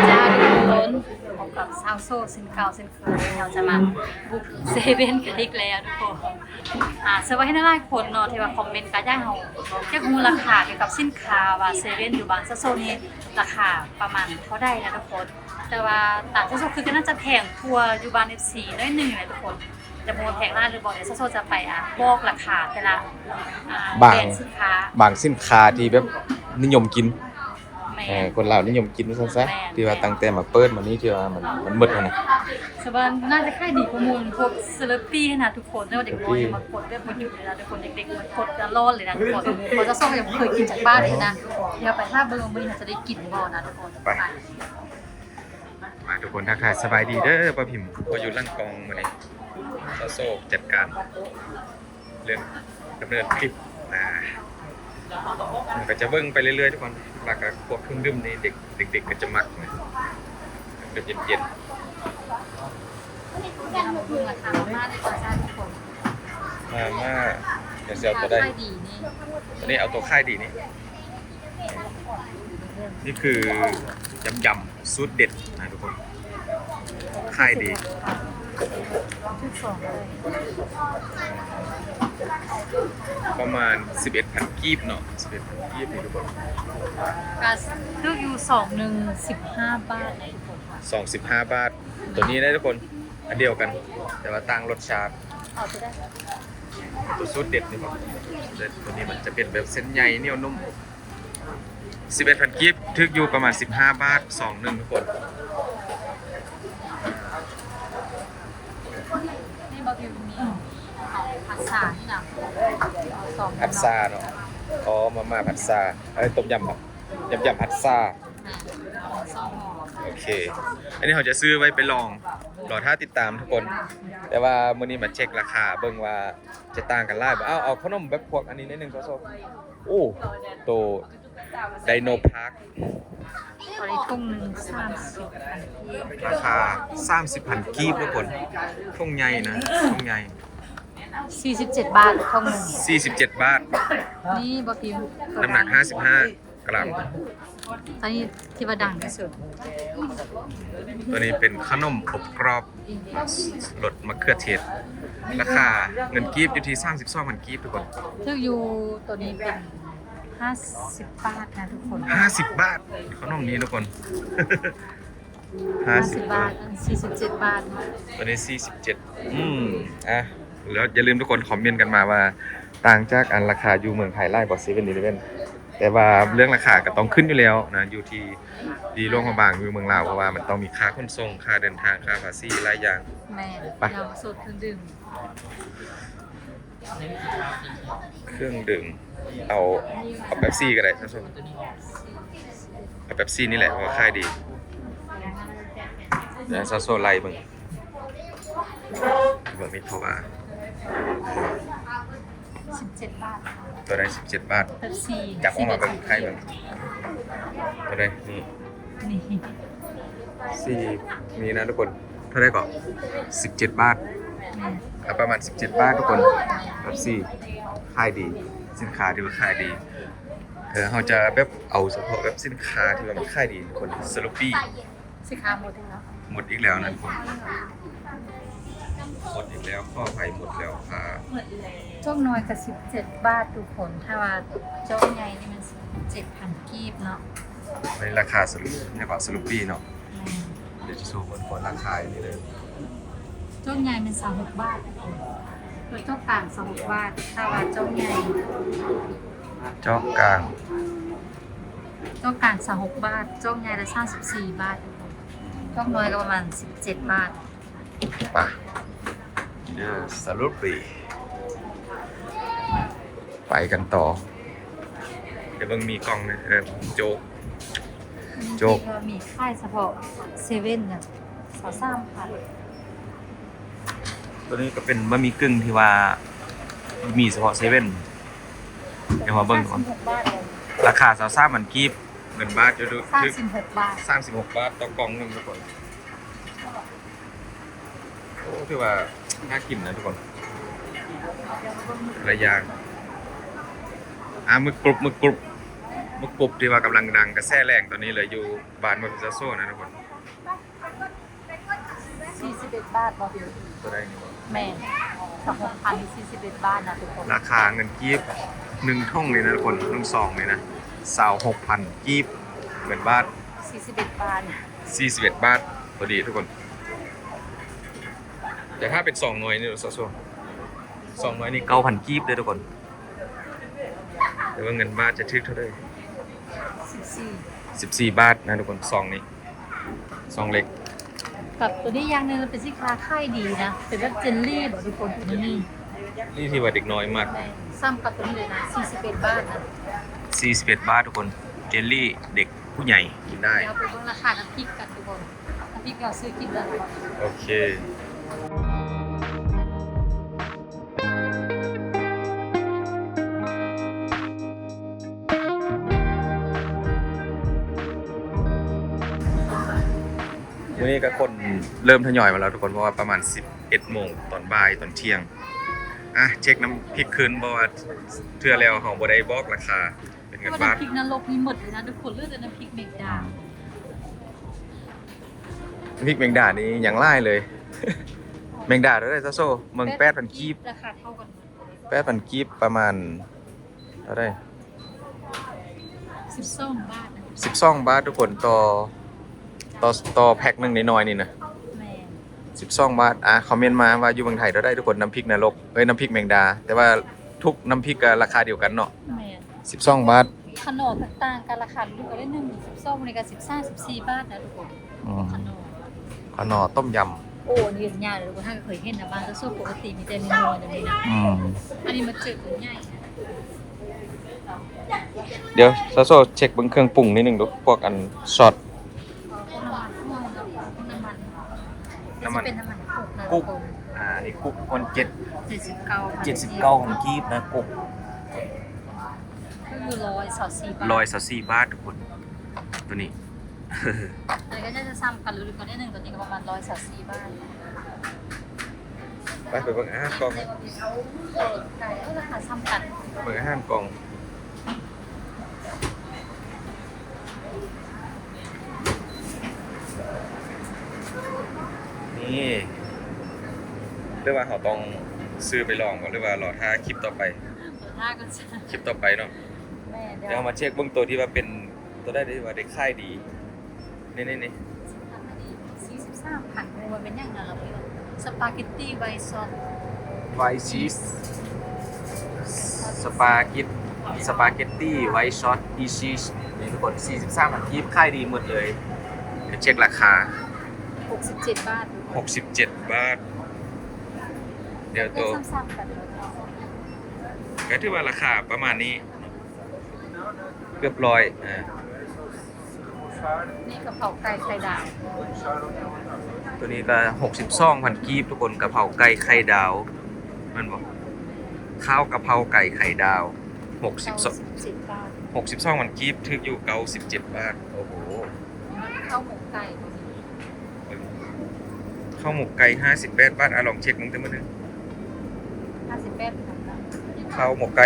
จ้าทุกคนพบกับซาวโซ่เส้นเก่าเส้นเคยเราจะมาบุกเซเว่นกันอีกแล้วทุกคนเซอร์ไว้ให้หลายคนเนาะที่ว่าคอมเมนต์กันย่าเขาอยากรู้ราคาเกี่ยวกับสินค้าว่าเซเว่นอยู่บางซาโซนี้ราคาประมาณเท่าใดนะทุกคนแต่ว่าต่างซาโซคือก็น่าจะแพงทั่วอยู่บาง FC น้อยหนึ่งเลยทุกคนจะโมแพงล่าหรือบอกเดี๋ยวซาโซจะไปบอกราคาแต่ละแบรนด์สินค้าบางสินค้าที่แบบนิยมกินคนลาวนิยมกินซั่นซะที่ว่าตั้งแต่มาเปิดมานี้ที่ว่ามันหมดแล้วนะสบายน่าจะค่ายดีข้อมูลพวกเซเลบตี้นะทุกคนแล้วเด็กน้อยมากดแบบมันอยู่เลยนะทุกคนเด็กๆมันกดกันรอดเลยนะทุกคนเขาจะส่งอย่างเคยกินจากบ้านเลยนะเดี๋ยวไปถ้าเบอร์มือจะได้กินบ่นะทุกคนไปมาทุกคนทักทายสบายดีเด้อป้าพิมพ์พออยู่ลั่นกองมานี่โซ่จัดการเรื่องดำเนินคลิปก็จะเบิ้งไปเรื่อยๆทุกคนหลักพวกเครื่องดื่มนี่เด็กๆก็จะมักดื่มเย็นๆราคามาในตอนเช้าทุกคนมาอย่าเซลตัวได้ตัวนี้เอาตัวค่ายดีนี่นี่คือยำสูตรเด็ดนะทุกคนค่ายดีประมาณ 11,000 กีบเนาะ 11,000 กีบนี่ทุกคนก็เลือกอยู่15 บาทในทุกคน25 บาทตัวนี้ได้ทุกคนอันเดียวกันแต่ว่าต่างรสชาติตัวสูตรเด็ดนี่ครับตัวนี้มันจะเป็นแบบเส้นใหญ่เหนียวนุ่ม 11,000 กีบทึกอยู่ประมาณ15 บาท21ทุกคนนี่บะหมี่มีผัดซาที่นำผัดซาเนาะอ๋อมาผัดซาต้มยำแบบยำผัดซาโอเคอันนี้เขาจะซื้อไว้ไปลองรอถ้าติดตามทุกคนแต่ว่ามื้อนี้มาเช็คราคาเบิ่งว่าจะต่างกันหลายบ่เอาขนมแบบพวกอันนี้นิดนึงครับโอ้โตไดโนพาร์คตอนนี้ทุ่งนึง30,000ราคา 30,000 กีบทุกคนทุ่งใหญ่นะทุ่งใหญ่47 บาททุ่งนึง47 บาทนี่บะหมี่น้ำหนัก55 กรัมตอนนี้ที่ว่าดังที่สุดตัวนี้เป็นขนมอบกรอบรสมะเขือเทศราคาเงินกีบอยู่ที่32,000 กีบทุกคนเลือกอยู่ตัวนี้เป็น50 บาทนะทุกคน50 บาทขนมนี้ทุกคน50 บาท47 บาทตัวนี้47แล้วอย่าลืมทุกคนคอมเมนต์กันมาว่าต่างจากอันราคาอยู่เมืองไทยไล่กว่า7-11แต่ว่าเรื่องราคาก็ต้องขึ้นอยู่แล้วนะอยู่ที่ดีโรงพยาบาลอยู่เมืองลาวเพราะว่ามันต้องมีค่าขนส่งค่าเดินทางค่าภาษีหลายอย่างแม่เราสูตรเครื่องดื่มเอาเป๊ปซี่ก็ได้ท่านผู้ชมเอาเป๊ปซี่นี่แหละเพราะว่าค่ายดีเดี๋ยวโซไลเบิ่งมีโทรมา17 บาทตัวได้17 บาทจับออกมาเป็นไข่แบบตัวได้นี่มีนะทุกคนเท่าไหร่ก่อน17 บาทประมาณ17 บาททุกคนแบบขายดีสินค้าที่มันขายดีเขาจะแบบเอาเฉพาะแบบสินค้าที่มันขายดีทุกคนสลูปี้สินค้าหมดแล้วหมดอีกแล้วนะทุกคนหมดอีกแล้วข้อไผ่หมดแล้วโจ๊กน้อยกับ17 บาททุกคนถ้าว่าโจ๊กใหญ่นี่มัน7,000 กีบเนาะในราคาสลูเนี่ยกว่าสลูปี้เนาะเดี๋ยวจะโชว์บนราคาอย่างนี้เลยโจ๊กใหญ่เป็น26 บาทโดยโจ๊กกลาง26 บาทถ้าว่าโจ๊กใหญ่โจ๊กกลาง26 บาทโจ๊กใหญ่ละ34 บาทโจ๊กน้อยก็ประมาณ17 บาทป่ะเดี๋ยวสรุปไปกันต่อเดี๋ยวเบิ่งมีกล่องนะโจ๊กมีค่ายเฉพาะเซเว่นนะ23,000ตัวนี้ก็เป็นบะหมี่กึ่งที่ว่ามีเฉพาะเซเว่นเดี๋ยวมาเบิ่งก่อนราคา23,000 กีบเงินบาทจะดู36 บาท36 บาทต่อกล่องนึงทุกคนโอ้ถือว่าน่ากินนะทุกคนระยางมึกกรุบ มึกกรุบที่ว่ากำลังดังกระแสแรงตอนนี้เลยอยู่บ้านเมืองซาโซนะทุกคน 41 บาทบ่ ตัวได้นี่บ่ แม่2,041 บาทนะทุกคน ราคาเงินกีบ1ท่องเลยนะทุกคน1ซองเลยนะ26,000กีบเงินบาท 41 บาท 41 บาทพอดีทุกคน แต่ถ้าเป็น2หน่วยนี่ซาโซ2หน่วยนี่9,000กีบเลยทุกคนแต่ว่าเงินบาทจะทึกเท่าไหร่ 14 14 บาทนะทุกคนซองนี้ซองเล็ก กับตัวนี้อย่างหนึงมันเป็นสินค้าค่ายดีนะเป็นแบบเจลลี่บ่ทุกคนตัวนี้ นี่ที่ว่าเด็กน้อยมาก แม่ซ้ำกับตัวนี้เลยนะ41 บาทนะ 41 บาททุกคนเจลลี่เด็กผู้ใหญ่กินได้ เดี๋ยวไปเบิ่งราคาน้ำพริกกันทุกคนน้ำพริกเราซื้อกินได้ โอเควันนี้ก็คนเริ่มทยอยมาแล้วทุกคนเพราะว่าประมาณ11 โมงตอนบ่ายตอนเที่ยงอ่ะเช็คน้ำพริกคืนเพราะว่าเทื่อแล้วของบ่ได้บอกราคาเป็น เพ เงิน ราะว่า บาท น้ำพริกนรกมีหมดเลยนะทุกคนเลือกแต่น้ำพริกเมกดา พริกแมงดานี่อย่างไล่เลย แมงดาเท่าไหร่ซะโซ่เมือง8,000กีบ ราคาเท่ากัน 8,000กีบประมาณเท่าไหร่ 12 บาทนะ 12 บาททุกคนต่อแพ็คหนึงน้อยๆนี่นะ แม่ 12 บาทอ่ะคอมเมนต์มาว่าอยู่เมืองไทยเราได้ทุกคนน้ำพริกนรกน้ำพริกแมงดา แต่ว่าทุกน้ำพริกก็ราคาเดียวกันเนาะ แม่ 12 บาท ขนมต่างๆกันราคาดูกันได้1 12นี่ก็13 14 บาทนะทุกคน อืม ขนม ขนอต้มย โอ้นี่ยากเลยทุกคนถ้าเคยเห็นนะบ้านจะสู้ปกติมีแต่เมนูอย่างนี้นะ ำ อันนี้มาเจอตัวใหญ่นะ เดี๋ยวซาโซเช็คเบิ่งเครื่องปรุงนิดนึงดูพวกอันซอส พวกน้ำมันพวกน้ำมัน น้ำมัน จะเป็นน้ำมันกุกนะ กุ๊ ทุ ก กคน นี่กุ๊กคน7 79 ของกีบนะกุ๊ก ก็คือ124 บาท 124 บาททุกคนตัวนี้ อันนี้ก็จะซ้ำกันหรือกันได้หนึ่งตัวนี้ก็ประมาณ124 บาท ไปเบิ่งอาหารกล่อง ไก่ราคาซ้ำกัน เบิ่งอาหารกล่องนี่เรียกว่าเขาต้องซื้อไปลองก่อนหรือว่ารอถ้าคลิปต่อไป ถ้าก็จะ คลิปต่อไปเนาะ แม่เดี๋ เดี๋ยวเอามาเช็คเบื้องตัวที่ว่าเป็นตัวได้ว่าได้ค่ายดีนี่ 43ผันมันเป็นอย่างนั้นเหรอพี่สปาเกตตี้ไวซอน ไวชีสสปาเกตตี้ไวซอสอีชีสนี่ทุกคน43 บาทยิบค่ายดีหมดเลยเดี๋ยวเช็คราคา 67 บาท 67 บาท เดี๋ยว ได้ ตัว ซ้ำๆกันเลย ก็ถือว่าราคาประมาณนี้ เกือบร้อยนี่กะเพราไก่ไข่ดาว ตัวนี้ก็62,000กีบทุกคนกะเพราไก่ไข่ดาวมันบอกข้าวกะเพราไก่ไข่ดาว97 บาท 62,000กีบถึกอยู่97 บาทโอ้โห ข้าวหมกไก่ ข้าวหมกไก่58 บาทลองเช็คมึงเต็มมือนึง 58 บาท ข้าวหมกไก่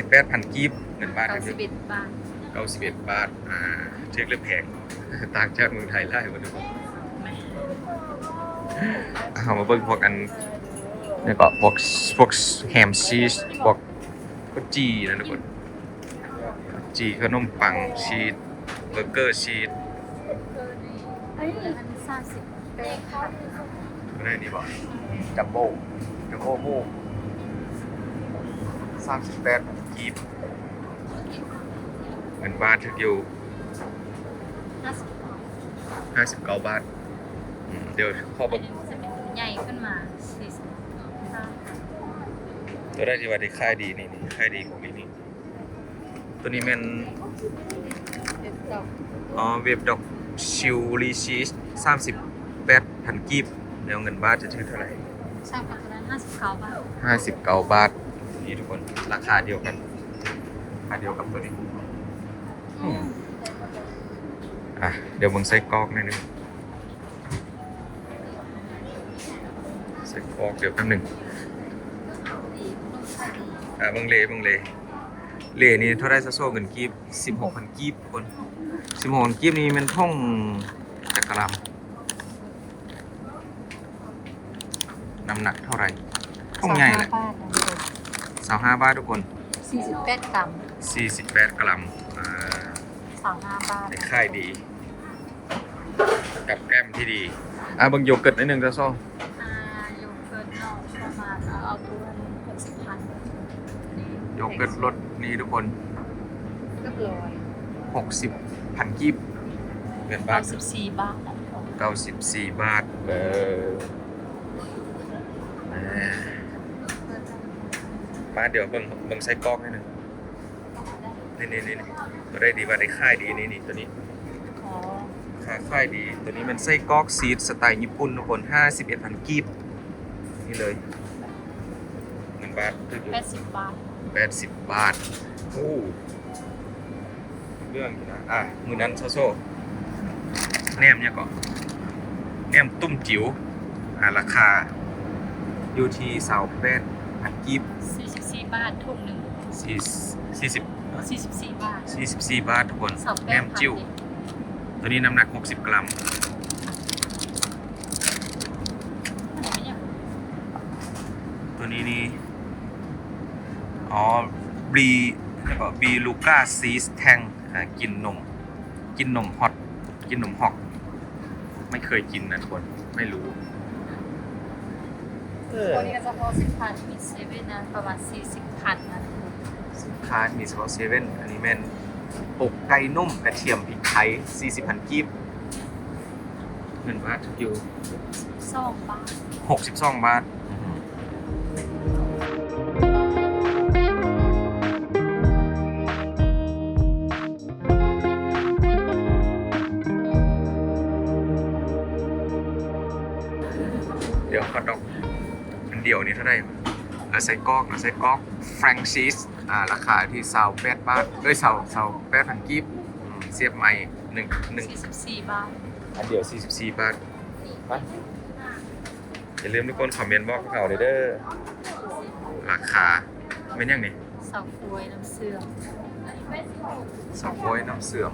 58,000กีบเงินบาทครับ 91 บาท 91 บาทเช็คเรื่องแพง ต่างจากเมืองไทยไล่มาดูเอามาเบิ่งพวกอันนี่ก็พวกแฮมชีสพวกจีนะทุกคนจีขนมปังชีสเบอร์เกอร์ชีส อันนี้38 บาท อะไรนี่บอกจัมโบ้หมู38กีบเงินบาทถึงอยู่59 บาทเดี๋ยวขอ อั เบิ่ น ง นี้จะเป็นใหญ่ขึ้นมา40 ตัวได้ที่ว่าได้ค่ายดีนี่ค่ายดีของนี่ตัวนี้เป็น เป็นดอก เว็บดอกชิลลีชีส38,000กีบเดี๋ยวเงินบาทจะถึงเท่าไหร่ สร้างกับตัวนั้น59 บาท 59 บาทนี่ทุกคนราคาเดียวกันราคาเดียวกับตัวนี้เดี๋ยวมึงใส่กรอกหน่อยนึงใส่กรอกเดี๋ยวแป๊บนึงมึงเล เหรียญนี่เท่าไรซะโซ่เงินกีบ16,000กีบทุกคน16,000กีบนี่มันท่องจักรลำน้ำหนักเท่าไหร่ท่องใหญ่แหละ 25 บาทนะทุกคน 25 บาททุกคน 48 กรัม 48 กรัม25 บาท ได้ค่ายดี กับแก้มที่ดีเบิ่งโยเกิร์ตนิดนึงซะโซ่ โยเกิร์ตเนาะประมาณเอาตัว60,000 โยเกิร์ตรสนี้ทุกคน เรียบร้อย 60,000กีบเงินบาท 94 บาทนะทุกคน 94 บาทมาเดี๋ยวเบิ่งไส้กรอกนิดนึงนี่ตัวได้ดีว่าได้ค่ายดีนี่ตัวนี้ อ๋อ ค่ายดีตัวนี้มันไส้กรอกซีดสไตล์ญี่ปุ่นทุกคน51,000กีบนี่เลยเงินบาทคืออยู่ 80 บาท 80 บาทโอ้เรื่องอยู่นะมือนั้นโซแหนมเนี่ยก่อนแหนมตุ้มจิ๋วราคาอยู่ที่28,000กีบ 44 บาทถุงหนึ่ง 44 บาท 44 บาททุกคน 28 แหนมจิ๋วตัวนี้น้ำหนัก60 กรัมตัวนี้นี่บีลูก้าซีสแทงกินนมฮอตกินนมฮอกไม่เคยกินนะทุกคนไม่รู้ ตัวนี้ก็จะพอ10,000มีเซเว่นนะประมาณ40,000นะ สินค้ามีเฉพาะเซเว่นอันนี้แม่นอกไก่นุ่มกระเทียมพริกไทย 40,000 กีบเงินบาทอยู่ 2 บาท 62 บาทเดี๋ยวฮอทดอกอันเดียวนี่เท่าไหร่ไส้กรอกแฟรงชีสราคาที่28 บาท28,000 กีบเสียบใหม่44 บาท อันเดียว44 บาทไปอย่าลืมทุกคนคอมเมนต์บอกพวกเราเด้อราคาเป็นยังนี่ เสาฟวยน้ำเสื่อม สองโอยน้ำเสื่อม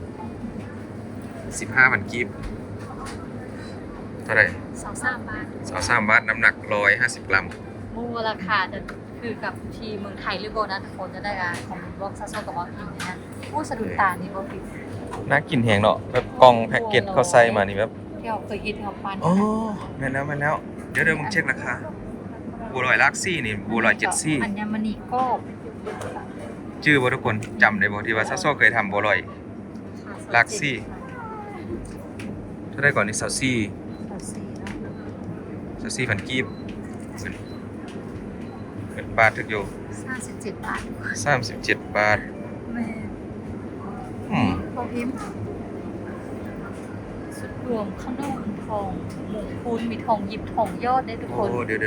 15,000 กีบเท่าไหร่ 23 บาท 23 บาทน้ำหนัก150 กรัม มูราคาจะคือกับที่เมืองไทยหรือโบนะทุกคนจะได้การของบล็อกซาโซกับบอกพิมพ์นะสะดุดตานี่บอกพิมพ์ น่ากินแหงเนาะแบบกล่องแพ็กเกจเขาใส่มานี่แบบ ที่เราเคยกินกับปัน โอ้แม่นแล้วเดี๋ยวมึงเช็คราคาบัวลอยลักซี่นี่บัวลอยเจ็ดซี่ อัญมณีก็ ชื่อบ่ทุกคนจำได้บ่ที่ว่าซาโซเคยทำบัวลอยลักซี่เท่าได้ก่อนนี่ซาซี่พันกีบเงินบาทถึกอยู่ 37 บาท 37 บาท แม่บอกพิมพ์สุดรวมขนมทองหมูคูณมีทองหยิบทองยอดได้ทุกคน โอ้เดี๋ยว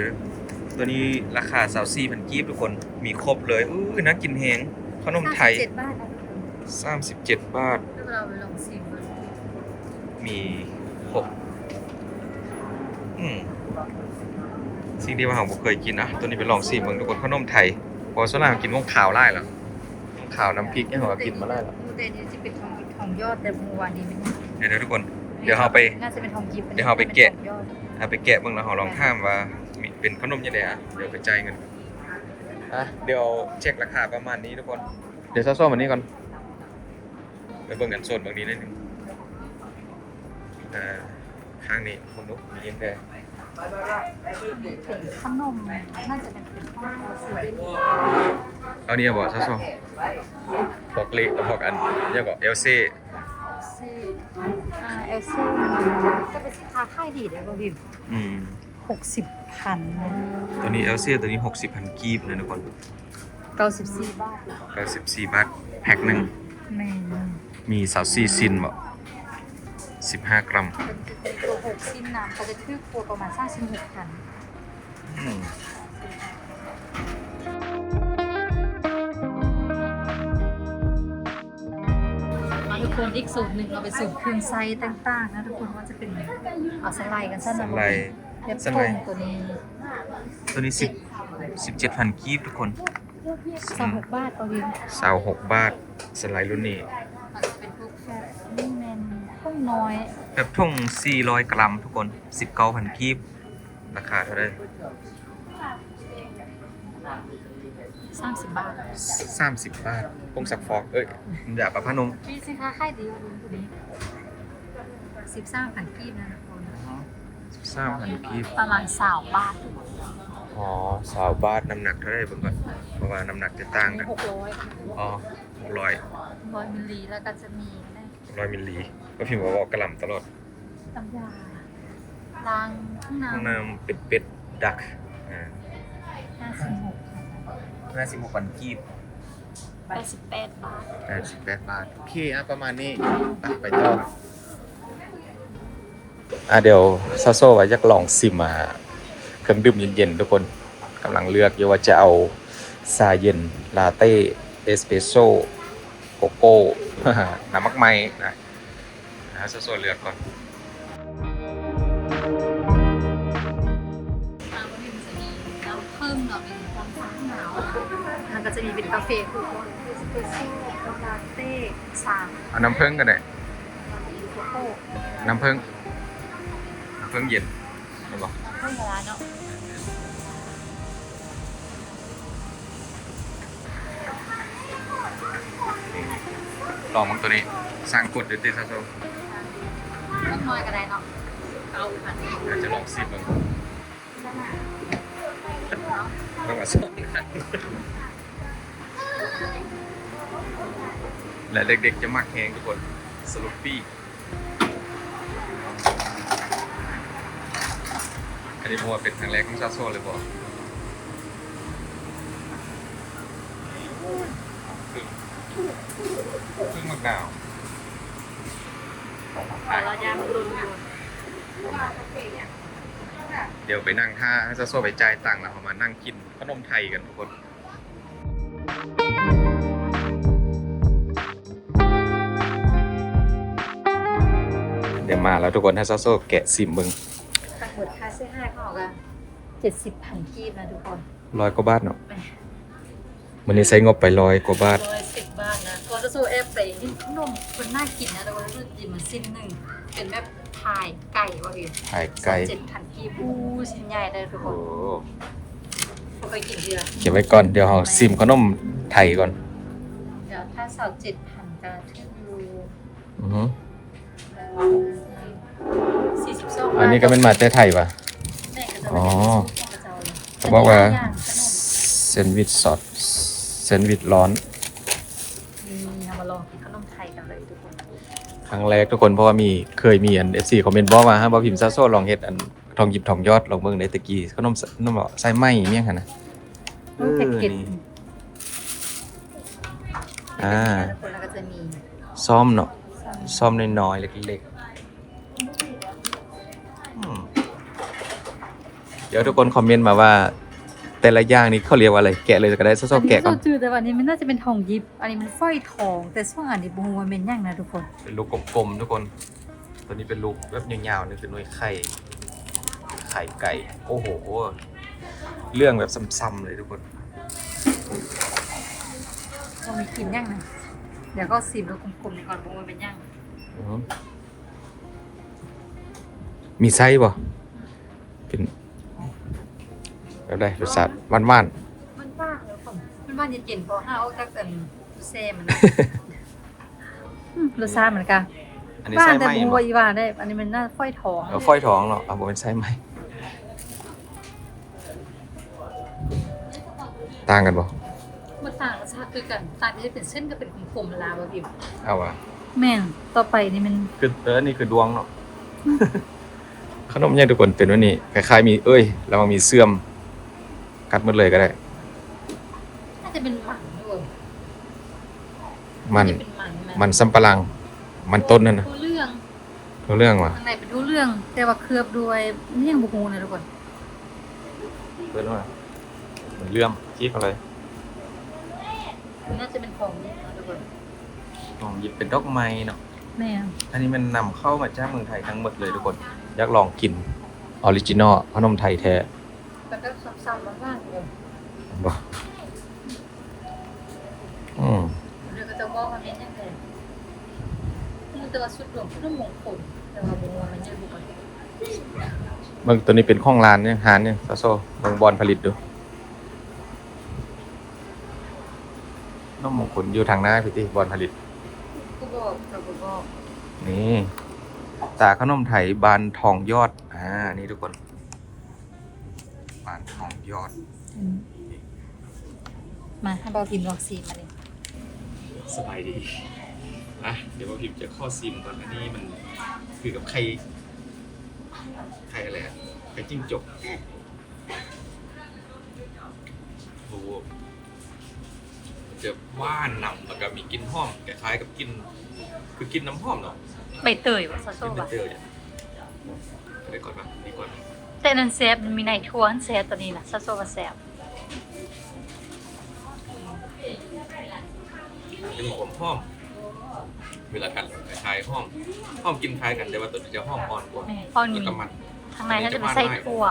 ตัวนี้ราคา24,000 กีบทุกคนมีครบเลยน่ากินแฮงขนมไทย 37 บาทนะทุกคน 37 บาท เดี๋ยวเราไปลองชิมกัน มีครบสิ่งที่ว่าเราบ่เคยกินนะตัวนี้ไปลองชิมเบิ่งทุกคนขนมไทยพอส่วนมากกินวงขาวไล่แล้ววงขาวน้ำพริกเนี่ยเรากินมาไล่แล้ว มูเตนี่จะเป็นทองหยิบทองยอดแต่เมื่อวานนี้ไม่ได้ เดี๋ยวทุกคนเดี๋ยวเราไป น่าจะเป็นทองหยิบ เดี๋ยวเราไปแกะ ทองยอด เอาไปแกะเบิ่งแล้วเราลองถามว่ามีเป็นขนมยังไงเดี๋ยวไปจ่ายเงินเดี๋ยวเช็คราคาประมาณนี้ทุกคนเดี๋ยวซ่อมอันนี้ก่อนไปเบิ่งกันโซนบางนี้นิดนึงข้างนี้คุณนุ๊กมียังไง ขนมน่าจะเป็นข้าวซีเว่น เอาเนี่ยบอกซ่อมบอกเล็กบอกอันเนี่ยบอกเอลซี เอลซ่จะเป็นสินค้าค่ายดีเลยป่ะบิม60,000นะ ตัวนี้เอลซีตัวนี้60,000 กีบนะทุกคน 94 บาท 94 บาทแพ็คหนึ่ง แม่ มี24ซินบอก15 กรัม เป็นตัว6ซินน้ำเขาจะคือครัวประมาณ36,000ทุกคนอีกสูตรหนึ่งเราไปสูตรเครื่องไส้ต่างๆนะทุกคนว่าจะเป็นเอาสไลด์กันสั้นนะเล็บทงตัวนี้ 17,000 กีบทุกคน 26 บาทต่อวิน 26 บาทสไลด์รุ่นนี้ มันจะเป็นพวกแบบนี่แมนข้องน้อย แบบทุ่ง400 กรัมทุกคน 19,000 กีบราคาเท่าไหร่ 30 บาท 30 บาทพงสักฟอกอย่าประพนม นี่สิคะค่ายดีรุ่นตัวนี้13,000กีบนะทุกคน 13,000 กีบ ประมาณ20 บาท อ๋อ20 บาทน้ำหนักเท่าไหร่เบิ่งก่อนเพราะว่าน้ำหนักจะต่าง มี กัน 600 อ๋อ600 100มิลลิแล้วก็จะมีนะ 100 มิลลิก็พิมพ์ว่าบอกกระหล่ำตลอด น้ำยาล้างห้องน้ ห้องน้ำเป็ดดักำ56,000 กีบ 88 บาท 88 บาทโอเคประมาณนี้ไปต่อเดี๋ยวซาโซ่ว่าอยากลองซิมเครื่องดื่มเย็นๆทุกคนกำลังเลือกอยู่ว่าจะเอาชาเย็นลาเต้เอสเปรสโซ่โกโก้ น้ำมักไม้นะซาโซ่เลือกก่อน น้ำก็มีจะมีน้ำเพิ่มเนาะเป็นน้ำซักหนาวแล้วก็จะมีเป็นกาแฟคือว่าเอสเปรสโซ่ลาเต้ชา เอาน้ำผึ้งกันเลย โกโก้ น้ำผึ้งเย็นเห็นปะ เพิ่มเวลาเนาะ ลองมันตัวนี้สร้างกฎเดี๋ยวติซาโซ่ เพิ่มน้อยก็ได้เนาะเอาผ่าน อยากจะลองซิมมันต้องมาส่งและเด็กๆจะมักแหงทุกคนสลูปปี้อันนี้ผมว่าเป็นครั้งแรกของซาโซ่เลยบอกพึ่งมะนาว เราย่างรุนอยู่ เดี๋ยวไปนั่งท่าให้ซาโซ่ไปจ่ายตังค์แล้วเรามานั่งกินขนมไทยกันทุกคนเดี๋ยวมาแล้วทุกคนให้ซาโซ่แกะซิมมึง ตักหมดค่าเสื้อผ้าเขาบอกว่า70,000 กีบนะทุกคน 100 กว่าบาทเนาะวันนี้ใช้งบไป100 กว่าบาท 110 บาทนะก็จะสู้แอปไปนี่ขนมมันน่ากินนะแต่ว่ารู้จิมันสิ้นหนึ่งเป็นแบบพายไก่ว่าเห็น ไข่ไก่ 7,000 กีบอู้ชิ้นใหญ่เลยทุกค โอ้ นบ่เคยกินเดือ เก็บไว้ก่อนเดี๋ยวเราซิมขนมไทยก่อน เดี๋ยวถ้าเสา7,000ก็ถึงอยู่ อือฮึ 42 อันนี้ก็เป็นมาแต่ไทยป่ะ แม่ก็จะ อ๋อ กระเจ้าเลย เขาบอกว่า ย่งขนม แซนด์วิชซอสแซนด์วิชร้อน เอามาลองกินขนมไทยกันเลยทุกคน ครั้งแรกทุกคนเพราะว่าเคยมีFC คอมเมนต์บอกมาฮะบ่พิมพ์ซาโซ่ลองเฮ็ดทองหยิบทองยอดลองเบิ่งในตะกี้ขนมใส่ไหมเมี่ยงหั่นน่ะ แพ็กเกจ นี่ ทุกคนแล้วก็จะมี ซ่อมเนาะซ่อมน้อยๆเล็กๆเดี๋ยวทุกคนคอมเมนต์มาว่า แต่ละอย่างนี้เขาเรียกว่าอะไรแกะเลยก็ได้ซาโซ่แกะก่อน จืดแต่ว่าอันนี้มันน่าจะเป็นทองยิบ อันนี้มันฝอยทอง แต่ส่วนอันนี้บูมันเป็นอย่างนะทุกคน เป็นลูกกลมๆทุกคน ตัวนี้เป็นลูกแบบยาวๆนี่คือหน่วยไข่ไก่โอ้โหเรื่องแบบซ้ำๆเลยทุกคน เรามีกินอย่างนะเดี๋ยวก็ซิมแล้วกลมๆนี่ก่อนบูมันเป็นอย่าง อือฮึมีไส้ป่ะเป็นแบบได้รสชาติหวาน มันว่างแล้วผมมันว่างเย็นๆพอห้าเอาจากเซมันนะรสชาติเหมือนกัน ๆอันนี้ ว่าง ไส้ แต่ ไหม บู บ่ อีว่าได้ อันนี้มันน่าฝอยทอง ฝอยทองเนาะบ่เป็นไส้ไหมต่างกันบ่ มันต่างรสชาติคือกันต่างที่จะเป็นเส้นก็เป็นกลมๆลาวะพี่ เอาว่ะ แม่นต่อไปนี่มัน คือนี่คือดวงเนาะ ขนมเนี่ยทุกคนเป็นว่านี่คล้ายๆมีแล้วมันมีเสื่อมกัดหมดเลยก็ได้ น่าจะเป็นหมันด้วย มัน น่าจะเป็นหมันไห มันสำปะหลัง มันต้นนั่นนะ ทุเรื่อง รู้เรื่องว่ะ ข้างในเป็นทุเรื่อง แต่ว่าเคลือบด้วยนี่ยังบุกูนะทุกคน เปิดว่ามันเลื่อมคิดอะไร น่าจะเป็นของนี่นะทุกคน ลองหยิบเป็นดอกไม้เนาะ แม่ อันนี้มันนำเข้ามาจากเมืองไทยทั้งหมดเลยทุกคน อยากลองกินออริจินอลขนมไทยแท้ แต่ก็ซ้ำๆบ้างๆเลย บ่ บอกว่าเป็นยังไงมันแต่ว่าสุดหลวงสุดมงคลแต่ว่าบ่ว่ามันยังบ่ เบิ่งตัวนี้เป็นของร้านเนี่ยหารเนี่ยซาโซเบิ่งบอลผลิตดูน้ำมงคลอยู่ทางหน้าพี่ติบอลผลิต กูบอกกับกูบอก นี่ตาขนมไทยบานทองยอดนี่ทุกคนบานทองยอด มาให้เบาพิมพ์ลองซีมาเลย สบายดีเดี๋ยวว่าพิมพ์จะข้อซิมก่อนอันนี้มันคือกับไข่อะไรไข่จิ้งจกโอ้โหมันจะว่านนำแล้วก็มีกลิ่นหอมคล้ายๆกับกลิ่นคือกินน้ำหอมเนาะ ใบเตยว่ะซาโซ่ กิน ว่ะ เตอร์เนี่ยอะไรก่อนบ้างดีก่อน แต่นันแซบมันมีในทั่วอันแซบตัวนี้นะซาโซ่ว่าแซบ เป็นหอมหอมเวลากันคล้ายๆหอมกินคล้ายกันแต่ว่าตัวนี้จะหอมอ่อนกว่า แม่พ่อมี แล้วก็มัน ข้างในน่าจะเป็นไส้ถั่ว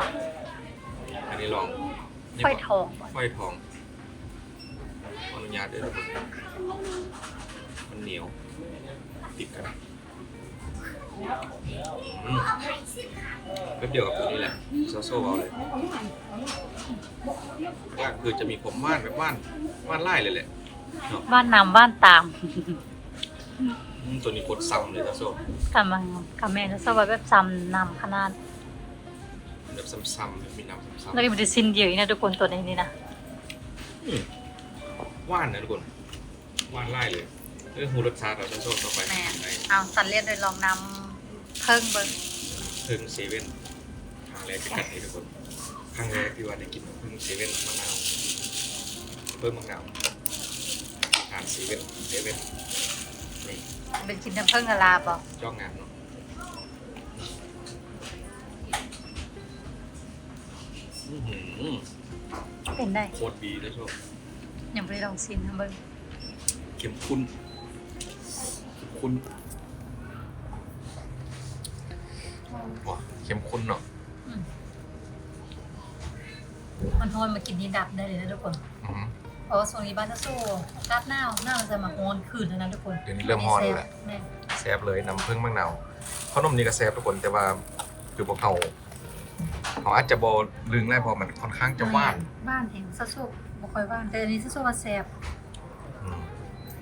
อันนี้ลอง ไฟทองก่อน ไฟทองขออนุญาตด้วยทุกคนมันเหนียวติดกันแป๊บเดียวกับตัวนี้แหละโซโซ่เอาเลยก็คือจะมีผมว่านแบบว่านไล่เลยแหละเนาะ บ้านนำบ้านตาม ตัวนี้กดซ้ำเลยโซโซ่ กับแม่ซาโซ่ว่าแบบซ้ำนำขนาด แบบซ้ำๆมีน้ำซ้ำ แล้วก็มันจะสิ้นเดียวอีกนะทุกคนตัวนี้นี่นะ ๆว่านนะทุกคนว่านไล่เลยหูรสชาติเราโซโซ่ต่อไป แม่เอาสันเลียนโดยลองนำเพิ่งเบิ้ง พึ่งเซเว่นครั้งแรกที่กัดนี่ทุกคนครั้งแรกที่ว่าได้กินพึ่งเซเว่นมะนาวเพิ่มมะนาวทานเซเว่นนี่ เป็นกินน้ำเพิ่งกะลาบ่ จ้องงานเนาะเป็นได้ โคตรดีเลยโชค ยังไม่ได้ลองชิมนะเบิ้ง เข้มข้นว้าเข้มข้นเนาะ มันทอนมากินนี่ดับได้เลยนะทุกคน เพราะว่าช่วงนี้บ้านจะสู้กัดหน้ามันจะมาโอนคืนแล้วนะทุกคน เดี๋ยวนี้เริ่มฮอนแล้ว แม่ แซ่บเลยน้ำผึ้งมะนาวขนมนี้ก็แซ่บทุกคนแต่ว่าคือพวกเขาอาจจะบอลึงได้เพราะมันค่อนข้างจะหว่าน บ้านเห็นซะสู้บ่ค่อยว่านแต่อันนี้ซะสู้ว่าแซ่บ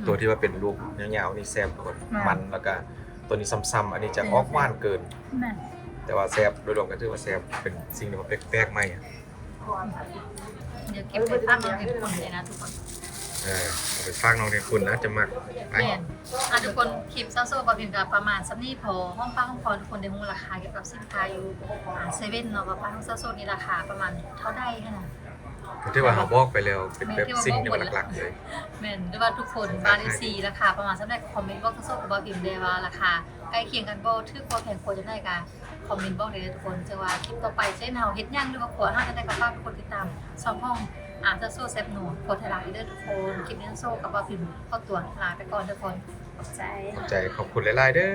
ตัวที่ว่าเป็นลูกยาวๆนี่แซ่บทุกคนมันแล้วก็ตัวนี้ซ้ำๆอันนี้จะออกหว่านเกิน แม่ แต่ว่าแซ่บโดยรวมก็ถือว่าแซ่บเป็นสิ่งที่มันแปลกๆใหม่อะ เดี๋ยวเก็บไปตั้งเอาให้ทุกคนเลยนะทุกคน เอาไปฝากน้องเรียนคุณนะจะมักไป แม่นทุกคนคลิปซะสู้บ่เป็นกับประมาณซันี้พอห้องป้าห้องพอทุกคนได้รู้ราคาเกี่ยวกับสินค้าอยู่เซเว่นเนาะว่าป้าห้องซะสู้นี่ราคาประมาณเท่าใดขนาด ที่ว่าเขาบอกไปแล้วเป็นแบบสิ่งที่มันหลักๆเลย แม่นหรือว่าทุกคนบ้านซีราคาประมาณสำหรับคอมเมนต์บอกก็ส่งกับบ่พิมพ์ได้ว่าราคาใกล้เคียงกันบ่ถือบ่แพงกว่าจะได้ก็คอมเมนต์บอกได้เลยทุกคนจะว่าคลิปต่อไปเช่นเฮาเฮ็ดหยังหรือว่าขวเฮาจะได้กับฝากทุกคนติดตามช่องห้องจะโซ่เซฟหนูกดไทยรัฐเด้อทุกคนคลิปนี้โซ่กับบ่พิมพ์ขอตัวลาไปก่อนทุกคนขอบใจ ขอบคุณหลายๆเด้อ